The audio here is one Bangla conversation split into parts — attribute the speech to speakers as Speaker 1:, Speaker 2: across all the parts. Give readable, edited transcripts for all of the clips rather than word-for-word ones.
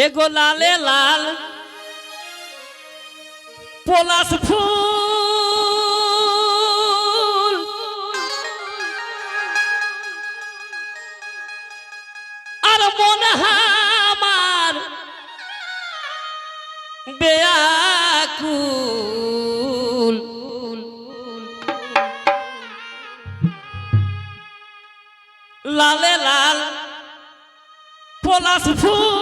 Speaker 1: एगो लाले लाल पलाश फूल और मन हमार बेयाकुल लाले लाल पलाश फूल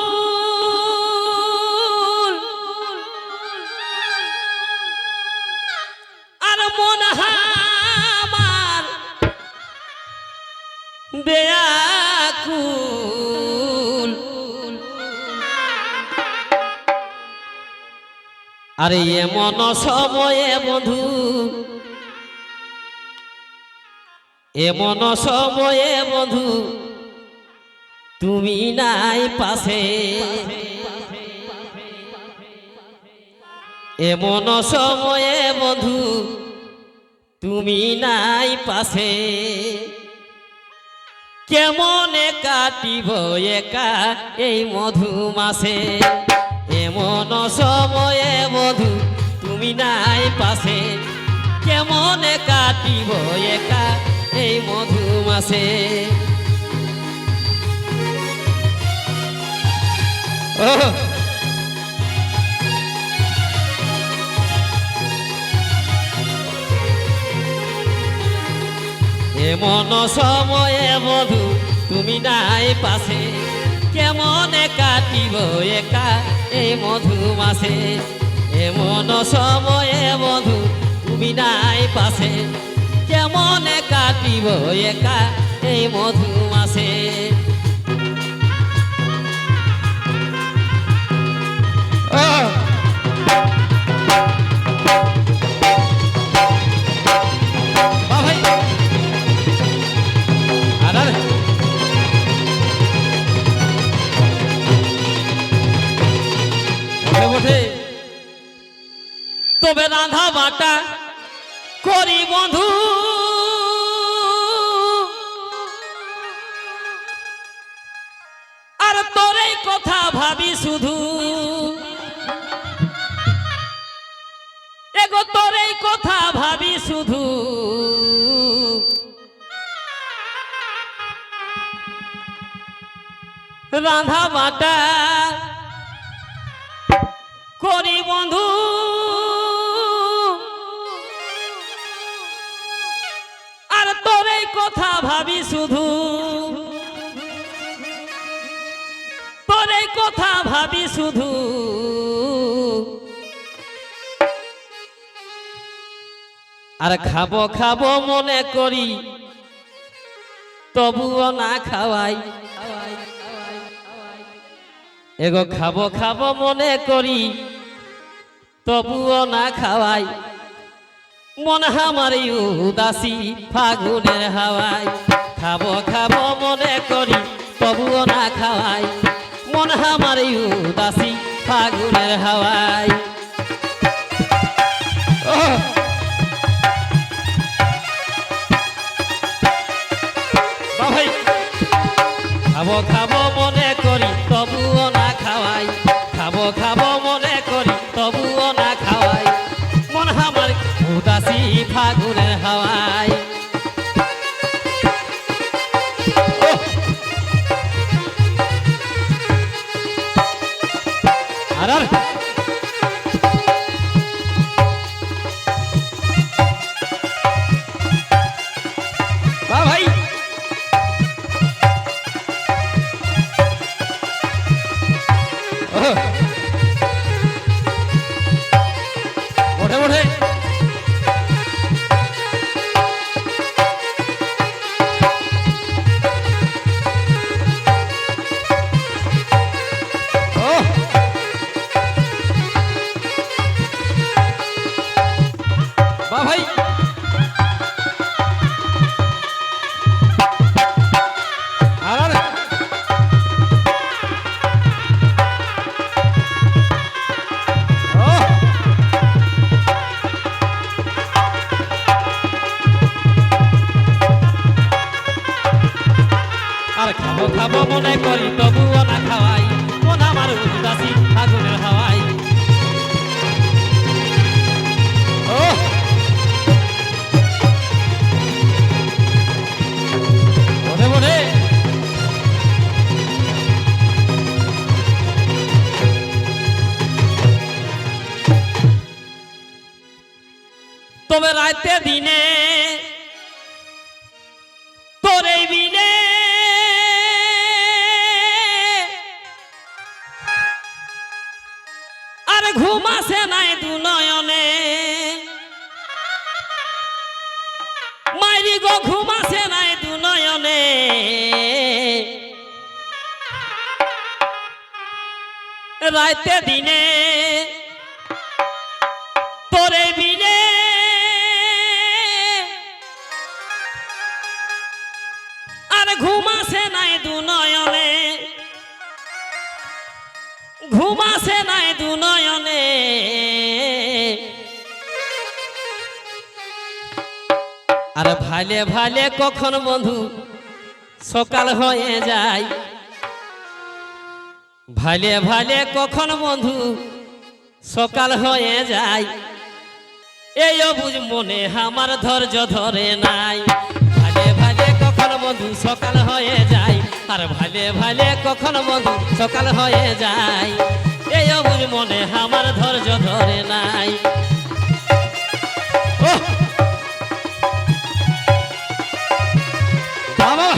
Speaker 1: और मन हमार बेयाकुल अरे ये मन समये बंधु एमन समये बंधु तुमी नाई पाशे एमन समये बंधु तुमी नाई पाशे केमने काटिब एका एई मधु मासे एमन समये बंधु तुमी नाई पाशे केमने काटिब एका এই মধু মাসে এমন সময়ে বধু তুমি নাই পাশে কেমনে কাটিব একা এই মধু মাসে এমন সময়ে বধু তুমি নাই পাশে কেমনে কাটিব একা এই মধু মাসে তবে রাধা বাটা করি বন্ধু আর তোরে কথা ভাবি শুধু এগো তোরে কথা ভাবি শুধু রাধা বাটা করি বন্ধু আর তোরে কথা ভাবি শুধু তোরে কথা ভাবি শুধু আর খাবো খাবো মনে করি তবুও না খাওয়াই এগো খাবো খাবো মনে করি তবুও না খাওয়াই মন আমার উদাসী ফাগুনের হাওয়ায় খাবো খাবো মনে করি তবুও না খাওয়াই মন আমার উদাসী ফাগুনের হাওয়ায় খাবো খাবো মনে করি তবুও না খাওয়াই খাবো খাবো মনে করি তবুও না খাওয়াই মন আমার উদাসী ফাগুনের হাওয়ায় ভাই ওঠে ওঠে তবে রাতে দিনে তোর এই বিনে আর ঘুম আসে নাই দু নয়নে মাইরি গো ঘুম আসে নাই দু নয়নে রাতে দিনে তোরে বিনে আর ঘুম আসে নাই দু নয়নে ঘুম আসে নাই দু নয়নে আর ভালে ভালে কখন বন্ধু সকাল হয়ে যায় ভালে ভালে কখন বন্ধু সকাল হয়ে যায় এই অবুঝ মনে আমার ধৈর্য ধরে নাই ভালে ভালে কখন বন্ধু সকাল হয়ে যায় আর ভালে ভালে কখন বন্ধু সকাল হয়ে যায় এই অবুঝ মনে আমার ধৈর্য ধরে নাই বাবা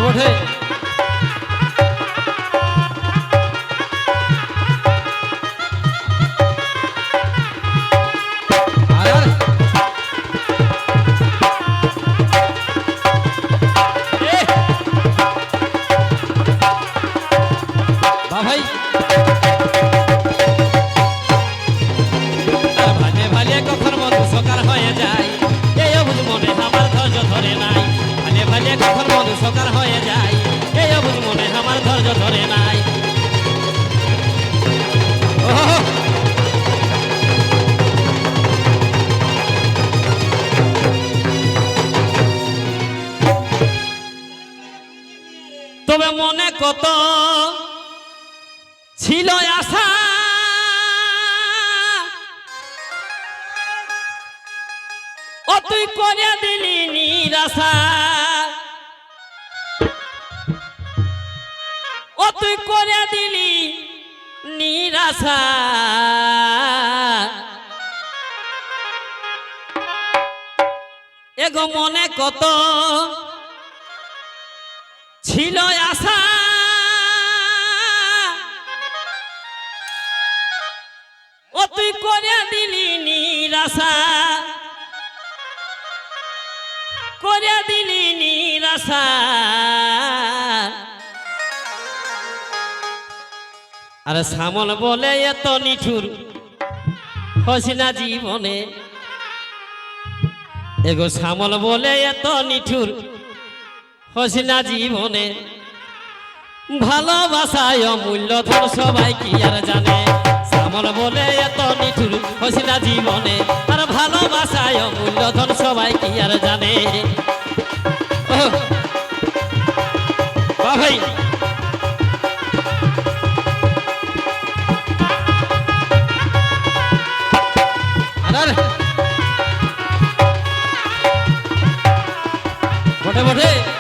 Speaker 1: ওঠে ভাই ভালে ভালে কখন বন্ধু সকাল হয়ে যায় এই অবুঝ মনে আমার ধৈর্য ধরে নাই ভালে ভালে কখন বন্ধু সকাল হয়ে যায় এই অবুঝ মনে আমার ধৈর্য ধরে নাই তবে মনে কত ছিল আশা ও তুই করে দিলি নিরাশা ও তুই করে দিলি নিরাশা এগো মনে কত ছিল আশা ও তুই করে দিলি নিরাশা করে দিলি নিরাশা আরে সামল বলে এত নিঠুর হসিনা জীবনে এগো সামল বলে এত নিঠুর হসিনা জীবনে ভালোবাসায় অমূল্য ধন সবাই কি আর জানে সামল বলে এত নিঠুর হসিনা জীবনে আর ভালোবাসায় অমূল্য ধন সবাই কি আর জানে ভাই বটে বটে